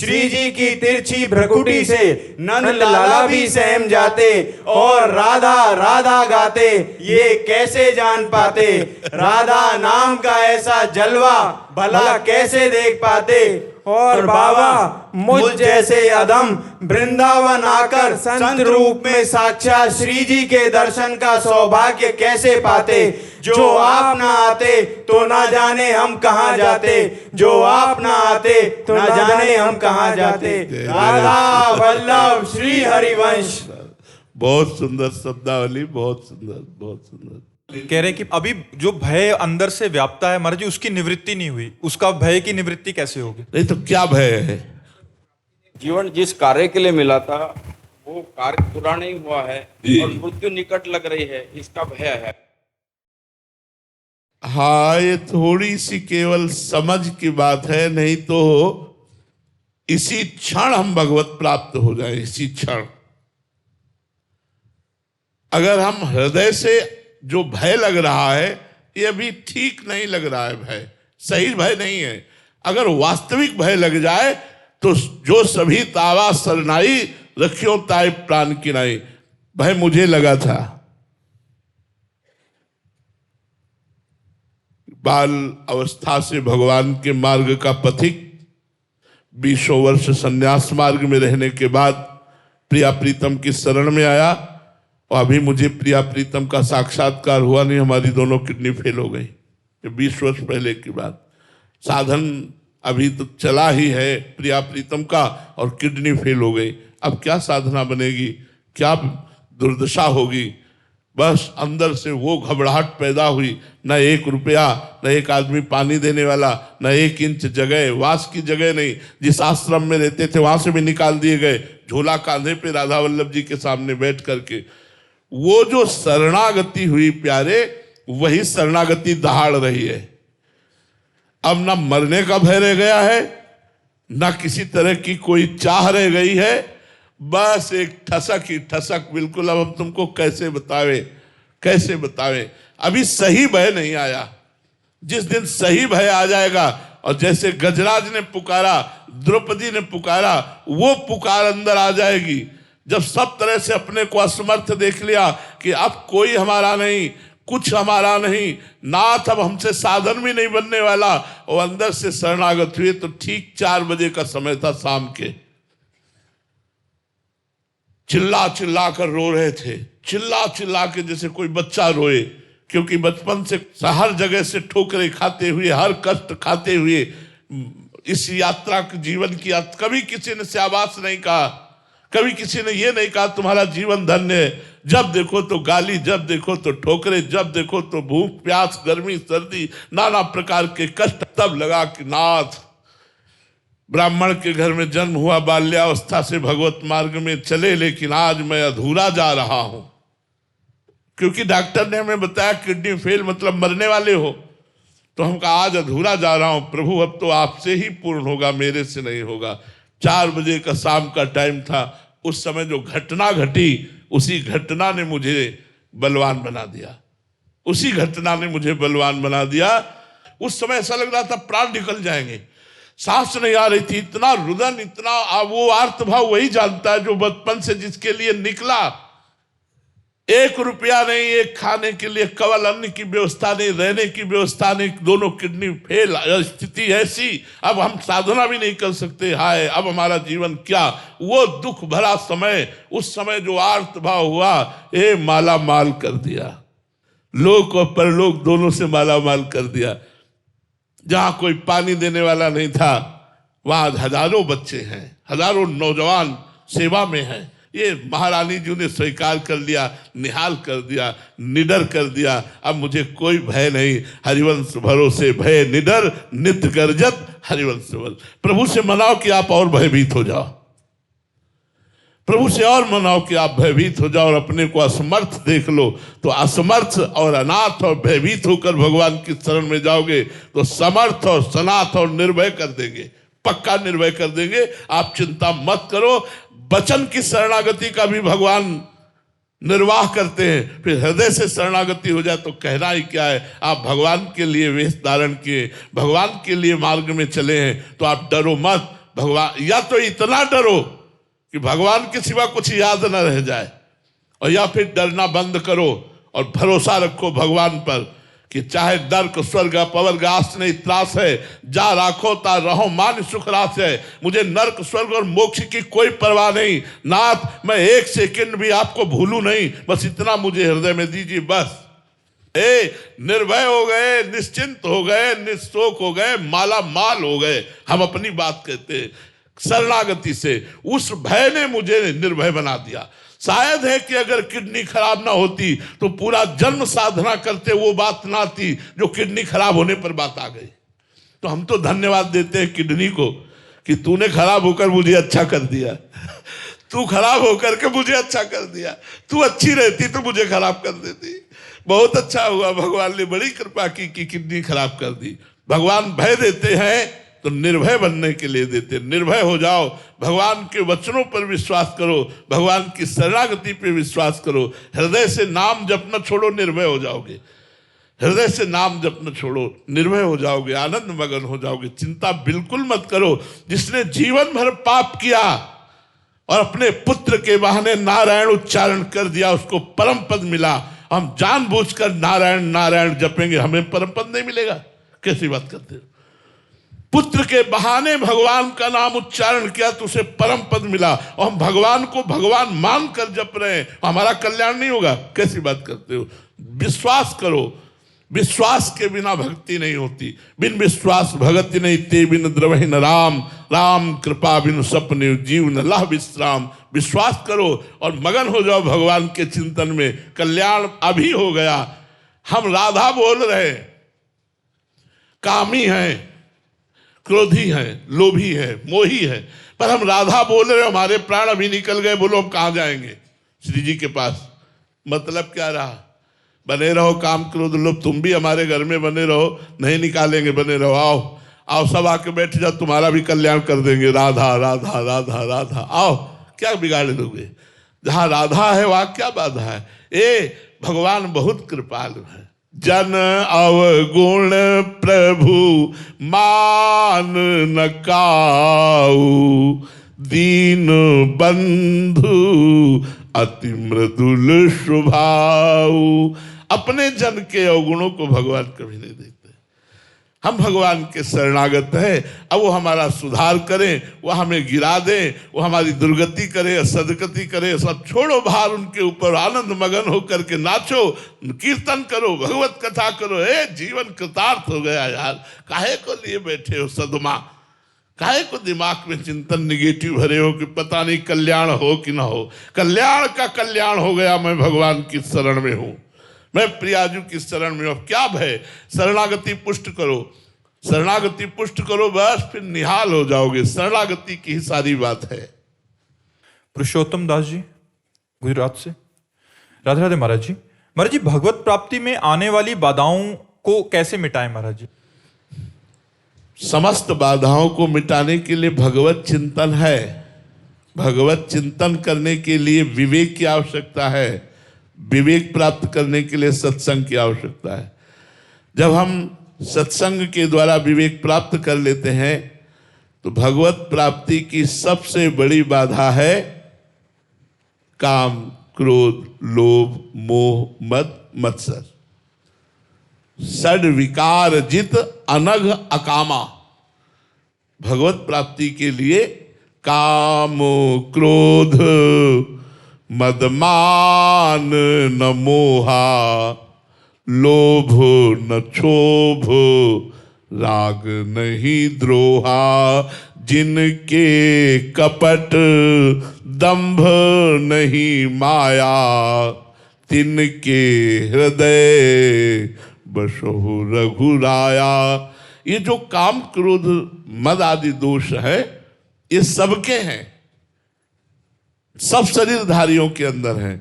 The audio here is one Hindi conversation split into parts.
श्री जी की तिरछी भ्रकुटी से नंद लाला भी सहम जाते, और राधा राधा गाते ये कैसे जान पाते, राधा नाम का ऐसा जलवा भला कैसे देख पाते। और बाबा मुझ जैसे अधम वृंदावन आकर संत रूप में साक्षात श्री जी के दर्शन का सौभाग्य कैसे पाते। जो आप ना आते तो ना जाने हम कहाँ जाते, जो आप ना आते तो ना जाने हम कहाँ जाते। राधा वल्लभ श्री हरिवंश। बहुत सुंदर शब्दावली, बहुत सुंदर, बहुत सुंदर। कह रहे हैं कि अभी जो भय अंदर से व्याप्ता है महाराज जी, उसकी निवृत्ति नहीं हुई, उसका भय की निवृत्ति कैसे होगी? नहीं तो क्या भय है? जीवन जिस कार्य के लिए मिला था वो कार्य पूरा नहीं हुआ है और मृत्यु निकट लग रही है, इसका भय है। हाँ, ये थोड़ी सी केवल समझ की बात है, नहीं तो इसी क्षण हम भगवत प्राप्त हो जाए, इसी क्षण। अगर हम हृदय से जो भय लग रहा है, ये अभी ठीक नहीं लग रहा है, भय सही भय नहीं है। अगर वास्तविक भय लग जाए तो जो सभी तावा सरनाई रखियो ताई प्राण किनाई, भय मुझे लगा था। बाल अवस्था से भगवान के मार्ग का पथिक, 20 वर्ष संन्यास मार्ग में रहने के बाद प्रिया प्रीतम की शरण में आया, और अभी मुझे प्रिया प्रीतम का साक्षात्कार हुआ नहीं, हमारी दोनों किडनी फेल हो गई। 20 वर्ष पहले की बात। साधन अभी तो चला ही है प्रिया प्रीतम का, और किडनी फेल हो गई। अब क्या साधना बनेगी, क्या दुर्दशा होगी। बस अंदर से वो घबराहट पैदा हुई, न 1 रुपया, न एक आदमी पानी देने वाला, न 1 इंच जगह, वास की जगह नहीं। जिस आश्रम में रहते थे वहां से भी निकाल दिए गए, झोला कांधे पे राधा वल्लभ जी के सामने बैठ करके। वो जो शरणागति हुई प्यारे, वही शरणागति दहाड़ रही है। अब ना मरने का भय रह गया है, ना किसी तरह की कोई चाह रह गई है, बस एक ठसक ही ठसक। बिल्कुल अब हम तुमको कैसे बतावे, कैसे बतावे। अभी सही भय नहीं आया। जिस दिन सही भय आ जाएगा, और जैसे गजराज ने पुकारा, द्रौपदी ने पुकारा, वो पुकार अंदर आ जाएगी। जब सब तरह से अपने को असमर्थ देख लिया कि अब कोई हमारा नहीं, कुछ हमारा नहीं, नाथ अब हमसे साधन भी नहीं बनने वाला, और अंदर से शरणागत हुए। तो ठीक 4 बजे का समय था शाम के। चिल्ला चिल्ला कर रो रहे थे, चिल्ला चिल्ला के जैसे कोई बच्चा रोए, क्योंकि बचपन से हर जगह से ठोकरें खाते हुए, हर कष्ट खाते हुए इस यात्रा के जीवन की कभी किसी ने शाबाश नहीं कहा, कभी किसी ने ये नहीं कहा तुम्हारा जीवन धन्य है। जब देखो तो गाली, जब देखो तो ठोकरे, जब देखो तो भूख प्यास, गर्मी सर्दी, नाना प्रकार के कष्ट। तब लगा कि नाथ, ब्राह्मण के घर में जन्म हुआ, बाल्यावस्था से भगवत मार्ग में चले, लेकिन आज मैं अधूरा जा रहा हूं। क्योंकि डॉक्टर ने हमें बताया किडनी फेल मतलब मरने वाले हो। तो हम कहा आज अधूरा जा रहा हूं प्रभु, अब तो आपसे ही पूर्ण होगा, मेरे से नहीं होगा। 4 बजे का शाम का टाइम था। उस समय जो घटना घटी, उसी घटना ने मुझे बलवान बना दिया, उसी घटना ने मुझे बलवान बना दिया। उस समय ऐसा लग रहा था प्राण निकल जाएंगे, सांस नहीं आ रही थी। इतना रुदन, इतना वो आर्तभाव वही जानता है जो बचपन से जिसके लिए निकला। 1 रुपया नहीं, एक खाने के लिए केवल अन्न की व्यवस्था नहीं, रहने की व्यवस्था नहीं, दोनों किडनी फेल, स्थिति ऐसी। अब हम साधना भी नहीं कर सकते। हाय अब हमारा जीवन क्या। वो दुख भरा समय, उस समय जो आर्तभाव हुआ, ये माला माल कर दिया, लोक और परलोक दोनों से माला माल कर दिया। जहां कोई पानी देने वाला नहीं था, वहां हजारों बच्चे हैं, हजारों नौजवान सेवा में हैं। ये महारानी जी ने स्वीकार कर लिया, निहाल कर दिया, निडर कर दिया। अब मुझे कोई भय नहीं, हरिवंश भरोसे भय निडर, नित्य गर्जत हरिवंश बल। प्रभु से मनाओ कि आप और भयभीत हो जाओ, प्रभु से और मनाओ कि आप भयभीत हो जाओ और अपने को असमर्थ देख लो। तो असमर्थ और अनाथ और भयभीत होकर भगवान की शरण में जाओगे तो समर्थ और सनाथ और निर्भय कर देंगे, पक्का निर्भय कर देंगे। आप चिंता मत करो। वचन की शरणागति का भी भगवान निर्वाह करते हैं। फिर हृदय से शरणागति हो जाए तो कहना ही क्या है। आप भगवान के लिए वेश धारण किए, भगवान के लिए मार्ग में चले हैं, तो आप डरो मत। भगवान, या तो इतना डरो कि भगवान के सिवा कुछ याद न रह जाए, और या फिर डरना बंद करो और भरोसा रखो भगवान पर कि चाहे नर्क स्वर्ग पवर्ग आस नहीं त्रास है, जा राखो ता रहो मान सुख रास है। मुझे नर्क स्वर्ग और मोक्ष की कोई परवाह नहीं नाथ, मैं एक सेकंड भी आपको भूलूं नहीं, बस इतना मुझे हृदय में दीजिए बस। निर्भय हो गए, निश्चिंत हो गए, निशोक हो गए, माला माल हो गए। हम अपनी बात कहते हैं शरणागति से, उस भय ने मुझे निर्भय बना दिया। शायद है कि अगर किडनी खराब ना होती तो पूरा जन्म साधना करते वो बात ना आती जो किडनी खराब होने पर बात आ गई। तो हम तो धन्यवाद देते हैं किडनी को कि तूने खराब होकर मुझे अच्छा कर दिया, तू खराब होकर के मुझे अच्छा कर दिया, तू अच्छी रहती तो मुझे खराब कर देती। बहुत अच्छा हुआ, भगवान ने बड़ी कृपा की कि किडनी खराब कर दी। भगवान भय देते हैं तो निर्भय बनने के लिए देते। निर्भय हो जाओ, भगवान के वचनों पर विश्वास करो, भगवान की शरणागति पे विश्वास करो, हृदय से नाम जपना छोड़ो, निर्भय हो जाओगे। हृदय से नाम जपना छोड़ो, निर्भय हो जाओगे, आनंद मगन हो जाओगे। चिंता बिल्कुल मत करो। जिसने जीवन भर पाप किया और अपने पुत्र के बहाने नारायण उच्चारण कर दिया उसको परम पद मिला। हम जानबूझकर नारायण नारायण जपेंगे, हमें परम पद नहीं मिलेगा? कैसी बात करते हो? पुत्र के बहाने भगवान का नाम उच्चारण किया तो उसे परम पद मिला, और हम भगवान को भगवान मानकर जप रहे हैं, हमारा कल्याण नहीं होगा? कैसी बात करते हो? विश्वास करो, विश्वास के बिना भक्ति नहीं होती। बिन विश्वास भगति नहीं, ते बिन द्रवहि न राम, राम कृपा बिन सपने जीव न लह विश्राम। विश्वास करो और मगन हो जाओ भगवान के चिंतन में, कल्याण अभी हो गया। हम राधा बोल रहे, कामी हैं, क्रोधी है, लोभी है, मोही है, पर हम राधा बोल रहे, हमारे प्राण अभी निकल गए, बोलो हम कहां जाएंगे? श्री जी के पास। मतलब क्या रहा? बने रहो काम क्रोध लोभ, तुम भी हमारे घर में बने रहो, नहीं निकालेंगे, बने रहो, आओ आओ सब आके बैठ जाओ, तुम्हारा भी कल्याण कर देंगे। राधा राधा राधा राधा, आओ, क्या बिगाड़ दोगे? जहां राधा है वहां क्या बाधा है? भगवान बहुत कृपालु है। जन अवगुण प्रभु मान न काऊ, दीन बंधु अति मृदुल स्वभाव। अपने जन के अवगुणों को भगवान कभी नहीं देते। हम भगवान के शरणागत हैं, अब वो हमारा सुधार करें, वो हमें गिरा दें, वो हमारी दुर्गति करे, सदगति करे, सब छोड़ो भार उनके ऊपर, आनंद मगन होकर के नाचो, कीर्तन करो, भगवत कथा करो। जीवन कृतार्थ हो गया यार, काहे को लिए बैठे हो सदमा? काहे को दिमाग में चिंतन निगेटिव भरे हो कि पता नहीं कल्याण हो कि ना हो? कल्याण का कल्याण हो गया। मैं भगवान की शरण में हूं, मैं प्रियाजू की शरण में हूं। अब क्या भय? शरणागति पुष्ट करो, शरणागति पुष्ट करो, बस फिर निहाल हो जाओगे। शरणागति की ही सारी बात है। पुरुषोत्तम दास जी गुजरात से। राधे राधे महाराज जी। महाराज जी, भगवत प्राप्ति में आने वाली बाधाओं को कैसे मिटाएं महाराज जी? समस्त बाधाओं को मिटाने के लिए भगवत चिंतन है। भगवत चिंतन करने के लिए विवेक की आवश्यकता है, विवेक प्राप्त करने के लिए सत्संग की आवश्यकता है। जब हम सत्संग के द्वारा विवेक प्राप्त कर लेते हैं तो भगवत प्राप्ति की सबसे बड़ी बाधा है काम, क्रोध, लोभ, मोह, मद, मत्सर। षड विकार जित अनघ अकामा। भगवत प्राप्ति के लिए काम, क्रोध, मदमान न मोहा, लोभ न क्षोभ, राग नहीं द्रोहा। जिनके कपट दंभ नहीं माया, तिनके हृदय बसहु रघुराया। ये जो काम, क्रोध, मद आदि दोष है, ये सबके हैं, सब शरीरधारियों के अंदर हैं।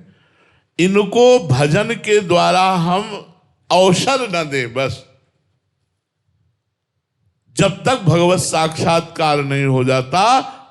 इनको भजन के द्वारा हम अवसर न दें। बस जब तक भगवत साक्षात्कार नहीं हो जाता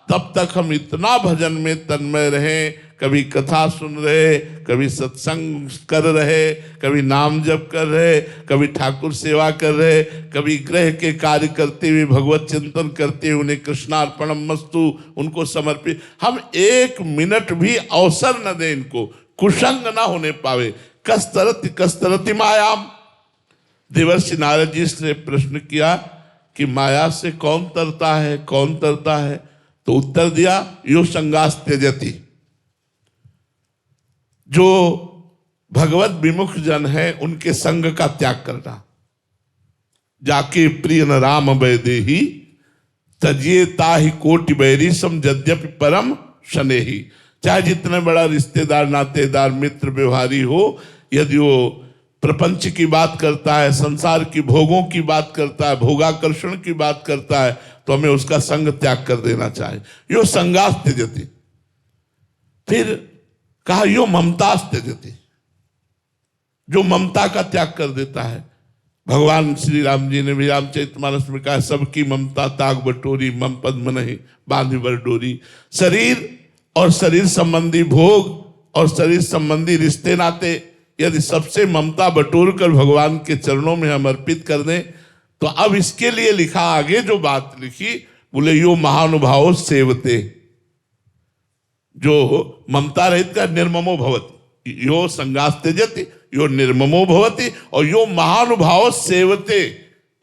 तब तक हम इतना भजन में तन्मय रहें, कभी कथा सुन रहे, कभी सत्संग कर रहे, कभी नाम जप कर रहे, कभी ठाकुर सेवा कर रहे, कभी गृह के कार्य करते हुए भगवत चिंतन करते हुए उन्हें कृष्णार्पणम मस्तु उनको समर्पित। हम 1 मिनट भी अवसर न दें, इनको कुसंग ना होने पावे। कस्तरति मायाम। देवर्षि नारद जी ने प्रश्न किया कि माया से कौन तरता है, कौन तरता है? तो उत्तर दिया, यो संगास त्यजति। जो भगवत विमुख जन है उनके संग का त्याग करना। जाके प्रिय न राम वैदेही तजिए ताहि कोटि बैरी सम यद्यपि परम शनेही। चाहे जितना बड़ा रिश्तेदार, नातेदार, मित्र, व्यवहारी हो, यदि वो प्रपंच की बात करता है, संसार की भोगों की बात करता है, भोगाकर्षण की बात करता है, तो हमें उसका संग त्याग कर देना चाहिए। यो संगास त्यजति। फिर कहा यो ममतास त्यजति, जो ममता का त्याग कर देता है। भगवान श्री राम जी ने भी रामचरितमानस में कहा, सबकी ममता ताग बटोरी, मम पद्म नहीं बांधी बर डोरी। शरीर और शरीर संबंधी भोग और शरीर संबंधी रिश्ते नाते यदि सबसे ममता बटोर कर भगवान के चरणों में हम अर्पित कर दें, तो अब इसके लिए लिखा आगे जो बात लिखी, बोले यो महानुभाव सेवते। जो ममता रहित का निर्ममो भवति, यो संगास त्यजति, यो निर्ममो भवति, और यो महानुभाव सेवते।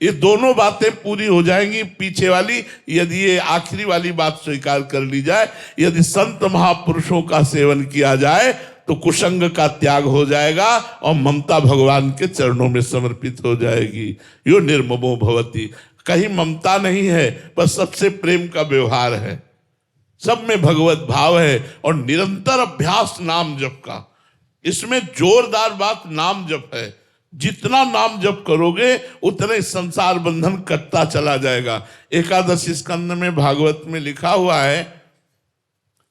ये दोनों बातें पूरी हो जाएंगी। पीछे वाली यदि ये आखिरी वाली बात स्वीकार कर ली जाए, यदि संत महापुरुषों का सेवन किया जाए तो कुसंग का त्याग हो जाएगा और ममता भगवान के चरणों में समर्पित हो जाएगी। यो निर्ममो भवति। कहीं ममता नहीं है, बस सबसे प्रेम का व्यवहार है, सब में भगवत भाव है और निरंतर अभ्यास नाम जप का। इसमें जोरदार बात नाम जप है। जितना नाम जप करोगे उतने संसार बंधन कटता चला जाएगा। एकादश स्कंद में भागवत में लिखा हुआ है,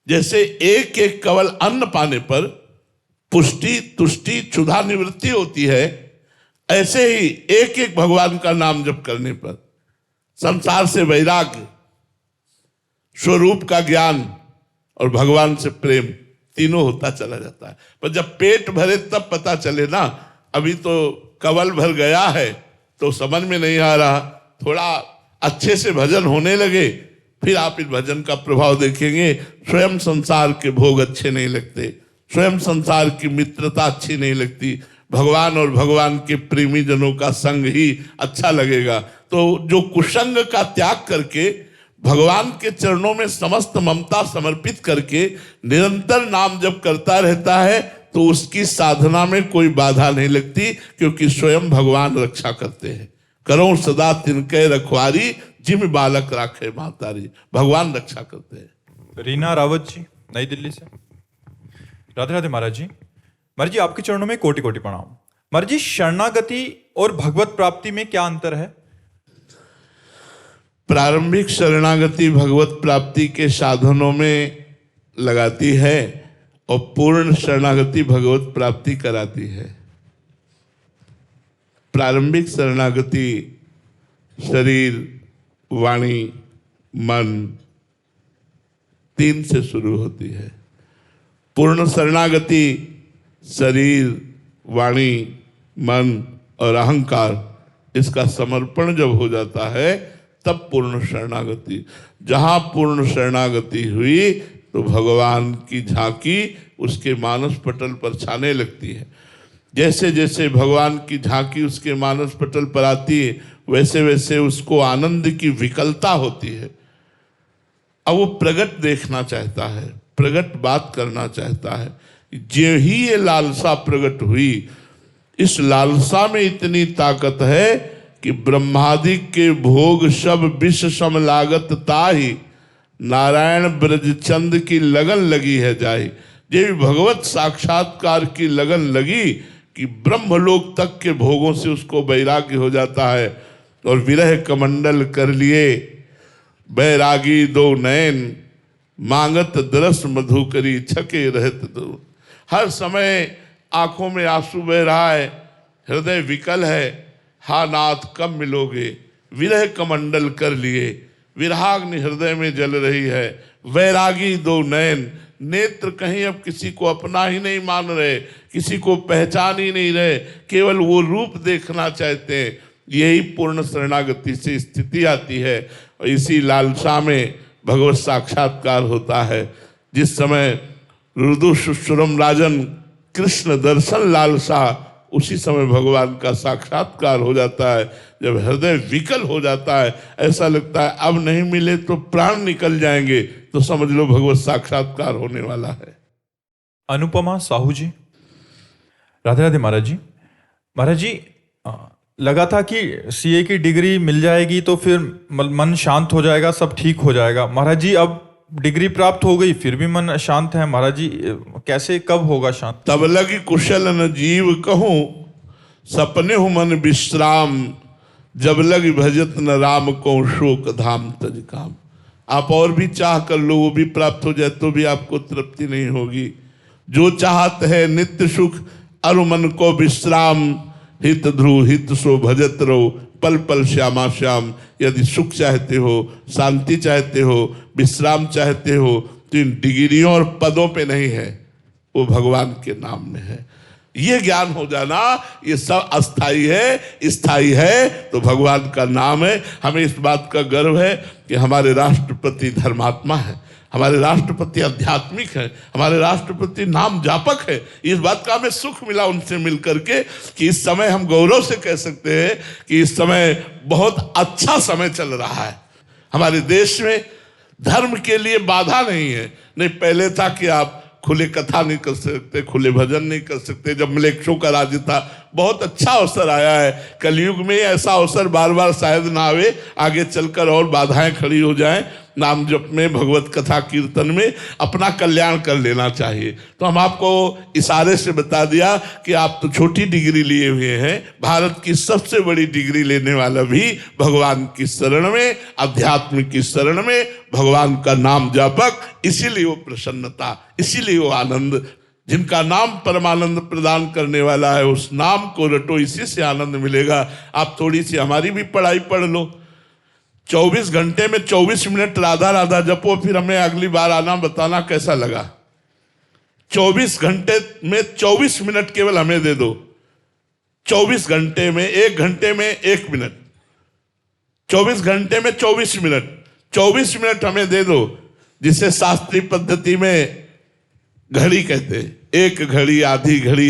जैसे एक एक कवल अन्न पाने पर पुष्टि तुष्टि क्षुधा निवृत्ति होती है, ऐसे ही एक एक भगवान का नाम जप करने पर संसार से वैराग्य, स्वरूप का ज्ञान और भगवान से प्रेम तीनों होता चला जाता है। पर जब पेट भरे तब पता चले ना। अभी तो कवल भर गया है तो समझ में नहीं आ रहा। थोड़ा अच्छे से भजन होने लगे, फिर आप इस भजन का प्रभाव देखेंगे। स्वयं संसार के भोग अच्छे नहीं लगते, स्वयं संसार की मित्रता अच्छी नहीं लगती, भगवान और भगवान के प्रेमी जनों का संग ही अच्छा लगेगा। तो जो कुसंग का त्याग करके भगवान के चरणों में समस्त ममता समर्पित करके निरंतर नाम जप करता रहता है, तो उसकी साधना में कोई बाधा नहीं लगती, क्योंकि स्वयं भगवान रक्षा करते हैं। करो सदा तिनके रखवारी, जिम बालक राखे मातारी। भगवान रक्षा करते हैं। रीना रावत जी, नई दिल्ली से। राधे राधे महाराज जी। महाराज जी, आपके चरणों में कोटि कोटि प्रणाम। महाराज जी, शरणागति और भगवत प्राप्ति में क्या अंतर है? प्रारंभिक शरणागति भगवत प्राप्ति के साधनों में लगाती है और पूर्ण शरणागति भगवत प्राप्ति कराती है। प्रारंभिक शरणागति शरीर, वाणी, मन 3 से शुरू होती है। पूर्ण शरणागति शरीर, वाणी, मन और अहंकार, इसका समर्पण जब हो जाता है तब पूर्ण शरणागति। जहां पूर्ण शरणागति हुई तो भगवान की झांकी उसके मानस पटल पर छाने लगती है। जैसे जैसे भगवान की झांकी उसके मानस पटल पर आती है, वैसे वैसे उसको आनंद की विकलता होती है। अब वो प्रगट देखना चाहता है, प्रगट बात करना चाहता है। जो ही ये लालसा प्रकट हुई, इस लालसा में इतनी ताकत है कि ब्रह्मादि के भोग सब विष सम लागत ताहि, नारायण ब्रजचंद की लगन लगी है जाहि। ये भगवत साक्षात्कार की लगन लगी कि ब्रह्मलोक तक के भोगों से उसको वैराग्य हो जाता है। और विरह कमंडल कर लिए बैरागी दो नयन, मांगत दरस मधुकरी छके रहत दो। हर समय आंखों में आंसू बह रहा है, हृदय विकल है, हा नाथ कब मिलोगे। विरह कमंडल कर लिए, विरहाग्नि हृदय में जल रही है। वैरागी दो नयन, नेत्र कहीं अब किसी को अपना ही नहीं मान रहे, किसी को पहचान ही नहीं रहे, केवल वो रूप देखना चाहते हैं। यही पूर्ण शरणागति से स्थिति आती है और इसी लालसा में भगवत साक्षात्कार होता है। जिस समय रुदु सुश्रुम राजन कृष्ण दर्शन लालसा, उसी समय भगवान का साक्षात्कार हो जाता है। जब हृदय विकल हो जाता है, ऐसा लगता है अब नहीं मिले तो प्राण निकल जाएंगे, तो समझ लो भगवत साक्षात्कार होने वाला है। अनुपमा साहू जी। राधे राधे महाराज जी। महाराज जी, लगा था कि सीए की डिग्री मिल जाएगी तो फिर मन शांत हो जाएगा, सब ठीक हो जाएगा। महाराज जी, अब डिग्री प्राप्त हो गई फिर भी मन शांत है। महाराज जी, कैसे, कब होगा शांत? तब लगी कुशल न जीव कहूं, सपने हो मन विश्राम, जब लगी भजत न राम को शोक धाम तज काम। आप और भी चाह कर लो, वो भी प्राप्त हो जाए तो भी आपको तृप्ति नहीं होगी। जो चाहत है नित्य सुख, अरु मन को विश्राम, हित ध्रुव हित सो भजत रहो, पल पल श्यामा श्याम। यदि सुख चाहते हो, शांति चाहते हो, विश्राम चाहते हो, तो इन डिग्रियों और पदों पे नहीं है, वो भगवान के नाम में है। ये ज्ञान हो जाना, ये सब अस्थाई है, स्थायी है तो भगवान का नाम है। हमें इस बात का गर्व है कि हमारे राष्ट्रपति धर्मात्मा है, हमारे राष्ट्रपति आध्यात्मिक है, हमारे राष्ट्रपति नाम जापक है। इस बात का हमें सुख मिला उनसे मिलकर के कि इस समय हम गौरव से कह सकते हैं कि इस समय बहुत अच्छा समय चल रहा है। हमारे देश में धर्म के लिए बाधा नहीं है। नहीं, पहले था कि आप खुले कथा नहीं कर सकते, खुले भजन नहीं कर सकते। जब मलेच्छों का राज्य था, बहुत अच्छा अवसर आया है। कलयुग में ऐसा अवसर बार बार शायद ना आवे, आगे चलकर और बाधाएं खड़ी हो जाएं। नाम जप में, भगवत कथा कीर्तन में अपना कल्याण कर लेना चाहिए। तो हम आपको इशारे से बता दिया कि आप तो छोटी डिग्री लिए हुए हैं, भारत की सबसे बड़ी डिग्री लेने वाला भी भगवान की शरण में, अध्यात्म की शरण में, भगवान का नाम जापक। इसीलिए वो प्रसन्नता, इसीलिए वो आनंद, जिनका नाम परमानंद प्रदान करने वाला है, उस नाम को रटो, इसी से आनंद मिलेगा। आप थोड़ी सी हमारी भी पढ़ाई पढ़ लो। 24 घंटे में 24 मिनट राधा राधा जपो, फिर हमें अगली बार आना, बताना कैसा लगा। 24 घंटे में 24 मिनट केवल हमें दे दो। 24 घंटे में 1 घंटे में 1 मिनट, 24 घंटे में 24 मिनट, 24 मिनट हमें दे दो, जिसे शास्त्रीय पद्धति में घड़ी कहते हैं। 1 घड़ी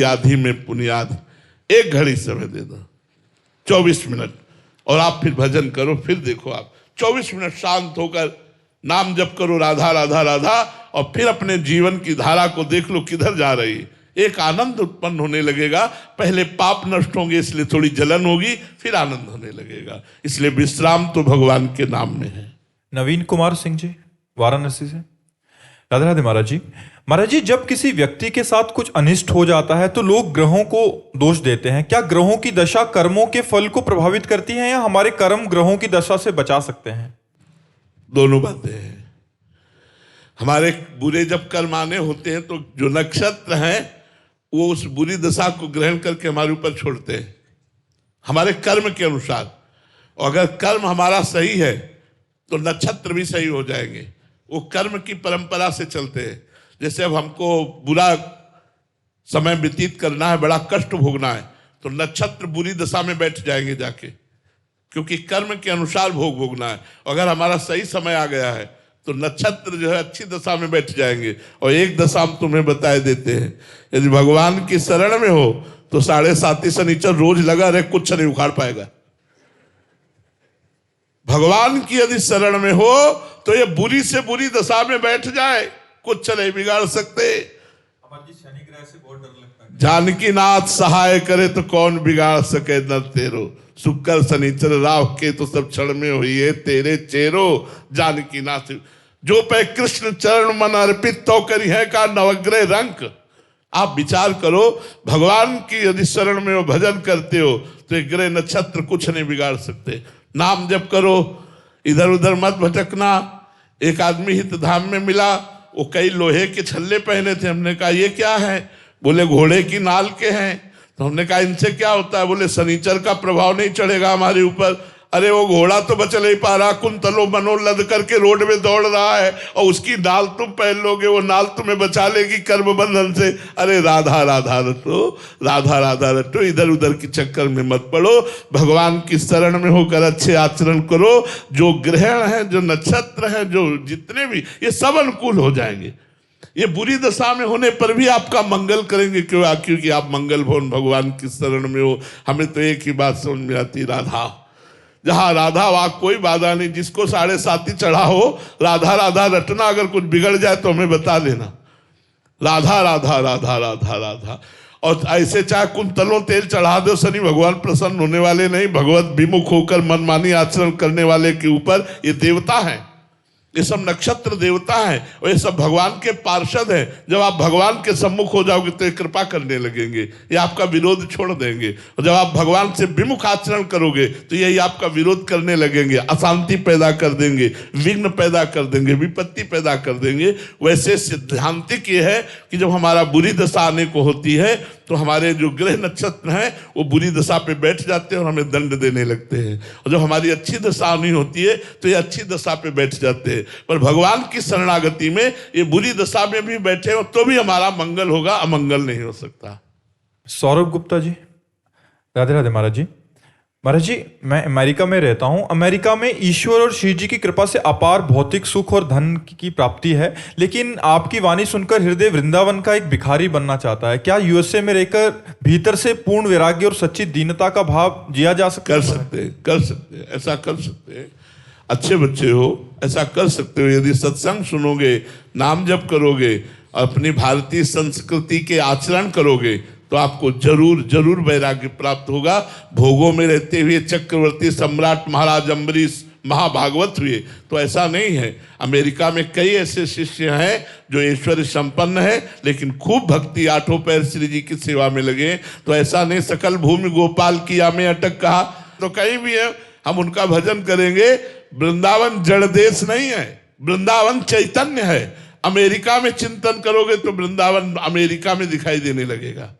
आधी में पुनियाद, 1 घड़ी समय दे दो, 24 मिनट, और आप फिर भजन करो। फिर देखो आप 24 मिनट शांत होकर नाम जप करो, राधा राधा राधा, और फिर अपने जीवन की धारा को देख लो किधर जा रही है। एक आनंद उत्पन्न होने लगेगा। पहले पाप नष्ट होंगे, इसलिए थोड़ी जलन होगी, फिर आनंद होने लगेगा। इसलिए विश्राम तो भगवान के नाम में है। नवीन कुमार सिंह जी, वाराणसी से। राधे राधे महाराज जी। महाराज जी, जब किसी व्यक्ति के साथ कुछ अनिष्ट हो जाता है तो लोग ग्रहों को दोष देते हैं। क्या ग्रहों की दशा कर्मों के फल को प्रभावित करती है, या हमारे कर्म ग्रहों की दशा से बचा सकते हैं? दोनों बातें हैं। हमारे बुरे जब कर्म आने होते हैं तो जो नक्षत्र हैं वो उस बुरी दशा को ग्रहण करके हमारे ऊपर छोड़ते हैं, हमारे कर्म के अनुसार। और अगर कर्म हमारा सही है तो नक्षत्र भी सही हो जाएंगे। वो कर्म की परंपरा से चलते हैं। जैसे अब हमको बुरा समय व्यतीत करना है, बड़ा कष्ट भोगना है, तो नक्षत्र बुरी दशा में बैठ जाएंगे जाके, क्योंकि कर्म के अनुसार भोग भोगना है। अगर हमारा सही समय आ गया है तो नक्षत्र जो है अच्छी दशा में बैठ जाएंगे। और एक दशा हम तुम्हें बताए देते हैं, यदि भगवान की शरण में हो तो 7.5 शनिचर रोज लगा रहे, कुछ नहीं उखाड़ पाएगा। भगवान की यदि शरण में हो तो ये बुरी से बुरी दशा में बैठ जाए, कुछ नहीं बिगाड़ सकते। शनि ग्रह से बहुत डर लगता है। जानकी नाथ सहाय करे तो कौन बिगाड़ सके न तेरो, शुक्र शनिचर राव के तो सब क्षण में हुई है तेरे चेरो। जानकी नाथ जो पे कृष्ण चरण मन अर्पित तो करी है का नवग्रह रंक। आप विचार करो, भगवान की यदि शरण में हो, भजन करते हो, तो एक ग्रह नक्षत्र कुछ नहीं बिगाड़ सकते। नाम जप करो, इधर उधर मत भटकना। एक आदमी हित धाम में मिला, वो कई लोहे के छल्ले पहने थे। हमने कहा ये क्या है? बोले घोड़े की नाल के हैं। तो हमने कहा इनसे क्या होता है? बोले शनिचर का प्रभाव नहीं चढ़ेगा हमारे ऊपर। अरे वो घोड़ा तो बच नहीं पा रहा, कुंतलों मनो लद करके रोड में दौड़ रहा है, और उसकी नाल तुम पहन लोगे, वो नाल तुम्हें बचा लेगी कर्म बंधन से। अरे राधा राधा रटो, राधा राधा रटो, इधर उधर के चक्कर में मत पड़ो, भगवान की शरण में होकर अच्छे आचरण करो। जो ग्रहण है, जो नक्षत्र है, जो जितने भी, ये सब अनुकूल हो जाएंगे। ये बुरी दशा में होने पर भी आपका मंगल करेंगे। क्यों? क्योंकि आप मंगल भवन भगवान की शरण में हो। हमें तो एक ही बात समझ में आती, राधा, जहां राधा वहां कोई बाधा नहीं। जिसको 7.5 चढ़ा हो, राधा राधा रटना, अगर कुछ बिगड़ जाए तो हमें बता देना। राधा राधा राधा राधा राधा। और ऐसे चाहे कुंतलों तेल चढ़ा दो, शनि भगवान प्रसन्न होने वाले नहीं। भगवत विमुख होकर मनमानी आचरण करने वाले के ऊपर ये देवता है, ये सब नक्षत्र देवता है, और ये सब भगवान के पार्षद हैं। जब आप भगवान के सम्मुख हो जाओगे तो ये कृपा करने लगेंगे, ये आपका विरोध छोड़ देंगे। और जब आप भगवान से विमुख आचरण करोगे तो यही आपका विरोध करने लगेंगे, अशांति पैदा कर देंगे, विघ्न पैदा कर देंगे, विपत्ति पैदा कर देंगे। वैसे सिद्धांतिक ये है कि जब हमारा बुरी दशा आने को होती है तो हमारे जो ग्रह नक्षत्र हैं वो बुरी दशा पे बैठ जाते हैं और हमें दंड देने लगते हैं। और जब हमारी अच्छी दशा आनी होती है तो ये अच्छी दशा पे बैठ जाते हैं। पर भगवान की शरणागति में ये बुरी दशा में भी बैठे हो तो भी हमारा मंगल होगा, अमंगल नहीं हो सकता। सौरभ गुप्ता जी, राधे राधे महाराज जी। महाराज जी, मैं अमेरिका में रहता हूँ। अमेरिका में ईश्वर और शिव जी की कृपा से अपार भौतिक सुख और धन की प्राप्ति है, लेकिन आपकी वाणी सुनकर हृदय वृंदावन का एक भिखारी बनना चाहता है। क्या यूएसए में रहकर भीतर से पूर्ण वैराग्य और सच्ची दीनता का भाव जिया जा सकता है? कर सकते हैं, ऐसा कर सकते हैं। अच्छे बच्चे हो, ऐसा कर सकते हो। यदि सत्संग सुनोगे, नाम जप करोगे, अपनी भारतीय संस्कृति के आचरण करोगे तो आपको जरूर जरूर वैराग्य प्राप्त होगा। भोगों में रहते हुए चक्रवर्ती सम्राट महाराज अम्बरीश महाभागवत हुए तो ऐसा नहीं है। अमेरिका में कई ऐसे शिष्य हैं जो ऐश्वर्य संपन्न है लेकिन खूब भक्ति, 8 पैर श्री जी की सेवा में लगे। तो ऐसा नहीं सकल भूमि गोपाल किया में अटक कहा, तो कहीं भी है हम उनका भजन करेंगे। वृंदावन जड़ देश नहीं है, वृंदावन चैतन्य है। अमेरिका में चिंतन करोगे तो वृंदावन अमेरिका में दिखाई देने लगेगा,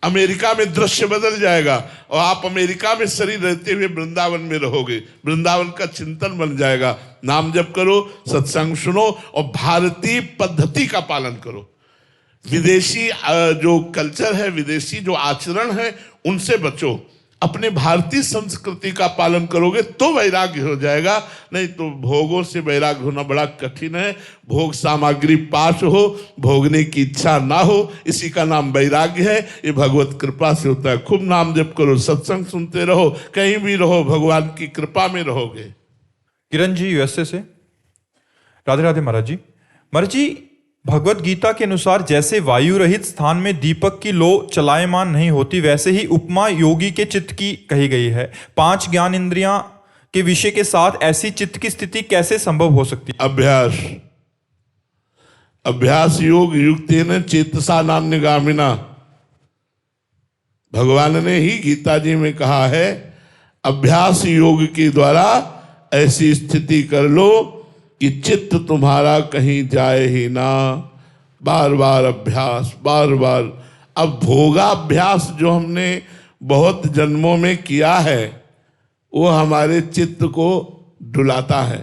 अमेरिका में दृश्य बदल जाएगा और आप अमेरिका में शरीर रहते हुए वृंदावन में रहोगे। वृंदावन का चिंतन बन जाएगा। नाम जप करो, सत्संग सुनो और भारतीय पद्धति का पालन करो। विदेशी जो कल्चर है, विदेशी जो आचरण है, उनसे बचो। अपने भारतीय संस्कृति का पालन करोगे तो वैराग्य हो जाएगा, नहीं तो भोगों से वैराग्य होना बड़ा कठिन है। भोग सामग्री पास हो, भोगने की इच्छा ना हो, इसी का नाम वैराग्य है। ये भगवत कृपा से होता है। खूब नाम जप करो, सत्संग सुनते रहो, कहीं भी रहो, भगवान की कृपा में रहोगे। किरण जी यूएसए से, राधे राधे महाराज जी। महाराज जी, भगवत गीता के अनुसार जैसे वायु रहित स्थान में दीपक की लो चलायमान नहीं होती, वैसे ही उपमा योगी के चित्त की कही गई है। 5 ज्ञान इंद्रियां के विषय के साथ ऐसी चित्त की स्थिति कैसे संभव हो सकती है? अभ्यास योग युक्तेन चेतसा नान्यगामिना। भगवान ने ही गीता जी में कहा है, अभ्यास योग के द्वारा ऐसी स्थिति कर लो कि चित्त तुम्हारा कहीं जाए ही ना। बार बार अभ्यास, बार बार। अब भोगाभ्यास जो हमने बहुत जन्मों में किया है वो हमारे चित्त को डुलाता है।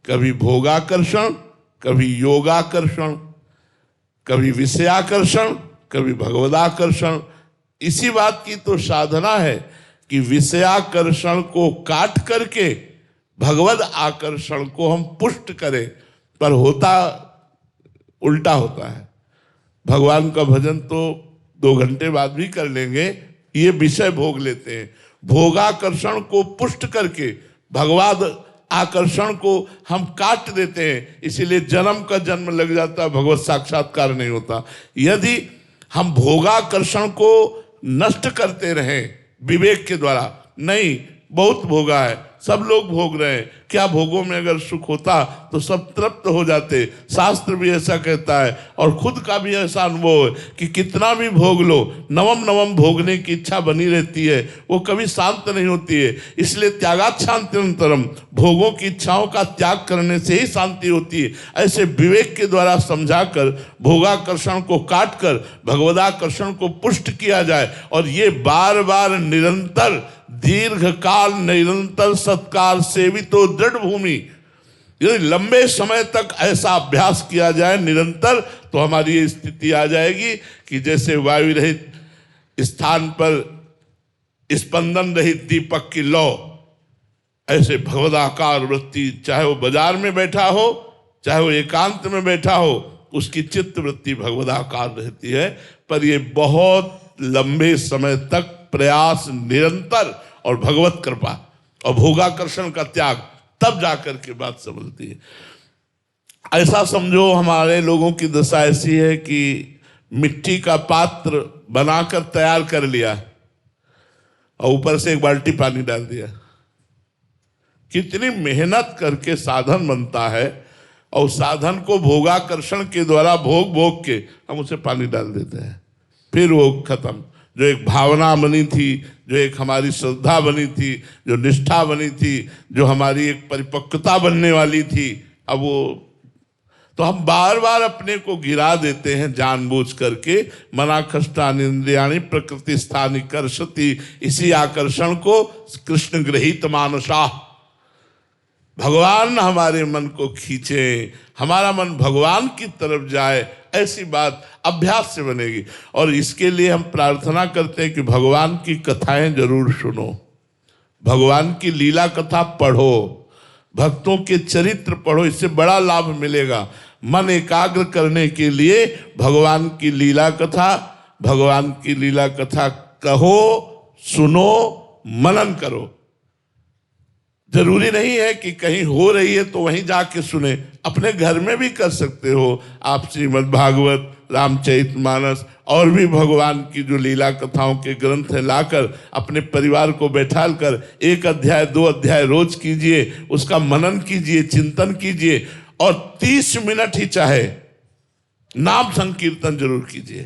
कभी भोगाकर्षण, कभी योगाकर्षण, कभी विषयाकर्षण, कभी भगवदाकर्षण। इसी बात की तो साधना है कि विषयाकर्षण को काट करके भगवद आकर्षण को हम पुष्ट करें, पर होता उल्टा होता है। भगवान का भजन तो 2 घंटे बाद भी कर लेंगे, ये विषय भोग लेते हैं। भोगाकर्षण को पुष्ट करके भगवद आकर्षण को हम काट देते हैं, इसीलिए जन्म का जन्म लग जाता है, भगवत साक्षात्कार नहीं होता। यदि हम भोगाकर्षण को नष्ट करते रहें विवेक के द्वारा, नहीं बहुत भोगा है, सब लोग भोग रहे हैं, क्या भोगों में अगर सुख होता तो सब तृप्त हो जाते। शास्त्र भी ऐसा कहता है और खुद का भी ऐसा अनुभव है कि कितना भी भोग लो, नवम नवम भोगने की इच्छा बनी रहती है, वो कभी शांत नहीं होती है। इसलिए त्यागात् शान्तिरन्तरम्, भोगों की इच्छाओं का त्याग करने से ही शांति होती है। ऐसे विवेक के द्वारा समझाकर भोगाकर्षण को काटकर भगवदाकर्षण को पुष्ट किया जाए और ये बार बार निरंतर दीर्घ काल निरंतर सत्कार सेवितो दृढ़ भूमि, यदि लंबे समय तक ऐसा अभ्यास किया जाए निरंतर, तो हमारी ये स्थिति आ जाएगी कि जैसे वायु रहित स्थान पर स्पंदन रहित दीपक की लौ, ऐसे भगवदाकार वृत्ति, चाहे वो बाजार में बैठा हो चाहे वो एकांत में बैठा हो, उसकी चित्त वृत्ति भगवदाकार रहती है। पर ये बहुत लंबे समय तक प्रयास निरंतर और भगवत कृपा और भोगाकर्षण का त्याग, तब जाकर के बात समझती है। ऐसा समझो हमारे लोगों की दशा ऐसी है कि मिट्टी का पात्र बनाकर तैयार कर लिया और ऊपर से एक बाल्टी पानी डाल दिया। कितनी मेहनत करके साधन बनता है और साधन को भोगाकर्षण के द्वारा भोग भोग के हम उसे पानी डाल देते हैं, फिर वो खत्म। जो एक भावना बनी थी, जो एक हमारी श्रद्धा बनी थी, जो निष्ठा बनी थी, जो हमारी एक परिपक्वता बनने वाली थी, अब वो तो हम बार बार अपने को गिरा देते हैं जानबूझ करके। मनाखष्टानि इंद्रियाणि प्रकृति स्थानि कर्षति, इसी आकर्षण को कृष्ण गृहीत मानसा, भगवान हमारे मन को खींचे, हमारा मन भगवान की तरफ जाए, ऐसी बात अभ्यास से बनेगी। और इसके लिए हम प्रार्थना करते हैं कि भगवान की कथाएं जरूर सुनो, भगवान की लीला कथा पढ़ो, भक्तों के चरित्र पढ़ो, इससे बड़ा लाभ मिलेगा। मन एकाग्र करने के लिए भगवान की लीला कथा कहो, सुनो, मनन करो। जरूरी नहीं है कि कहीं हो रही है तो वहीं जाके सुने, अपने घर में भी कर सकते हो। आप श्रीमद् भागवत, रामचरितमानस और भी भगवान की जो लीला कथाओं के ग्रंथ है लाकर अपने परिवार को बैठाल कर 1 अध्याय 2 अध्याय रोज कीजिए, उसका मनन कीजिए, चिंतन कीजिए और 30 मिनट ही चाहे नाम संकीर्तन जरूर कीजिए,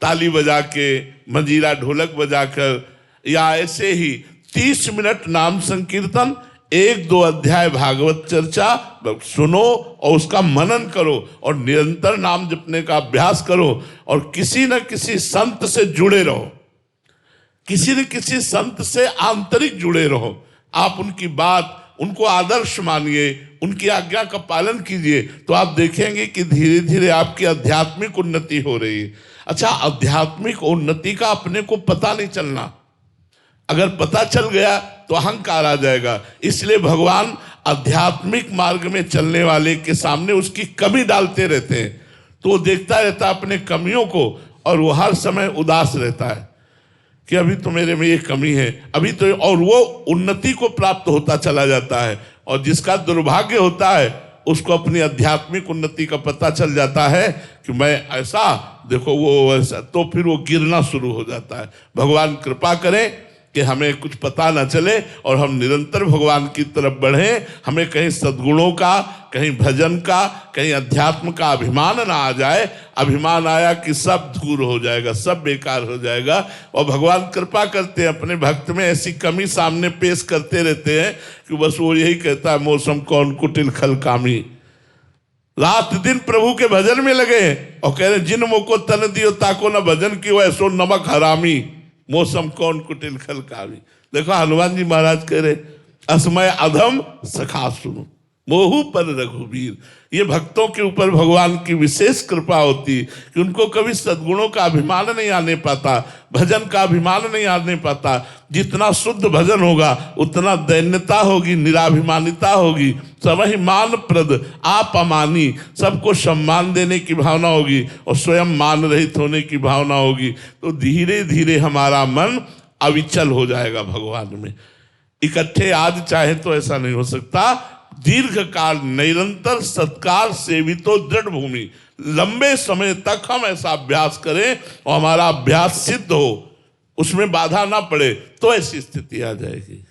ताली बजा के, मंजीरा ढोलक बजाकर, या ऐसे ही 30 मिनट नाम संकीर्तन, 1-2 अध्याय भागवत चर्चा सुनो और उसका मनन करो और निरंतर नाम जपने का अभ्यास करो और किसी न किसी संत से जुड़े रहो, किसी न किसी संत से आंतरिक जुड़े रहो। आप उनकी बात, उनको आदर्श मानिए, उनकी आज्ञा का पालन कीजिए, तो आप देखेंगे कि धीरे धीरे आपकी आध्यात्मिक उन्नति हो रही है। अच्छा, आध्यात्मिक उन्नति का अपने को पता नहीं चलना, अगर पता चल गया तो अहंकार आ जाएगा। इसलिए भगवान आध्यात्मिक मार्ग में चलने वाले के सामने उसकी कमी डालते रहते हैं, तो वो देखता रहता है अपने कमियों को और वो हर समय उदास रहता है कि अभी तो मेरे में ये कमी है, अभी तो, और वो उन्नति को प्राप्त होता चला जाता है। और जिसका दुर्भाग्य होता है उसको अपनी आध्यात्मिक उन्नति का पता चल जाता है कि मैं ऐसा, देखो वो ऐसा, तो फिर वो गिरना शुरू हो जाता है। भगवान कृपा करें कि हमें कुछ पता न चले और हम निरंतर भगवान की तरफ बढ़ें, हमें कहीं सद्गुणों का, कहीं भजन का, कहीं अध्यात्म का अभिमान ना आ जाए। अभिमान आया कि सब दूर हो जाएगा, सब बेकार हो जाएगा। और भगवान कृपा करते हैं, अपने भक्त में ऐसी कमी सामने पेश करते रहते हैं कि बस वो यही कहता है, मौसम कौन कुटिल खल कामी, रात दिन प्रभु के भजन में लगे और कह रहे जिन मुँह को तन दियो ताको न भजन की ऐसो नमक हरामी, मौसम कौन कुटिल खल कामी। देखो हनुमान जी महाराज कह रहे, असमय अधम सखा सुनो मोहू पर रघुवीर। ये भक्तों के ऊपर भगवान की विशेष कृपा होती कि उनको कभी सद्गुणों का अभिमान नहीं आने पाता, भजन का अभिमान नहीं आने पाता। जितना शुद्ध भजन होगा उतना दैन्यता होगी, निराभिमानिता होगी, सबहि मान प्रद आप अमानी, सबको सम्मान देने की भावना होगी और स्वयं मान रहित होने की भावना होगी। तो धीरे धीरे हमारा मन अविचल हो जाएगा भगवान में। इकट्ठे आज चाहे तो ऐसा नहीं हो सकता। दीर्घ काल निरंतर सत्कार सेवितो दृढ़ भूमि, लंबे समय तक हम ऐसा अभ्यास करें और हमारा अभ्यास सिद्ध हो, उसमें बाधा ना पड़े, तो ऐसी स्थिति आ जाएगी।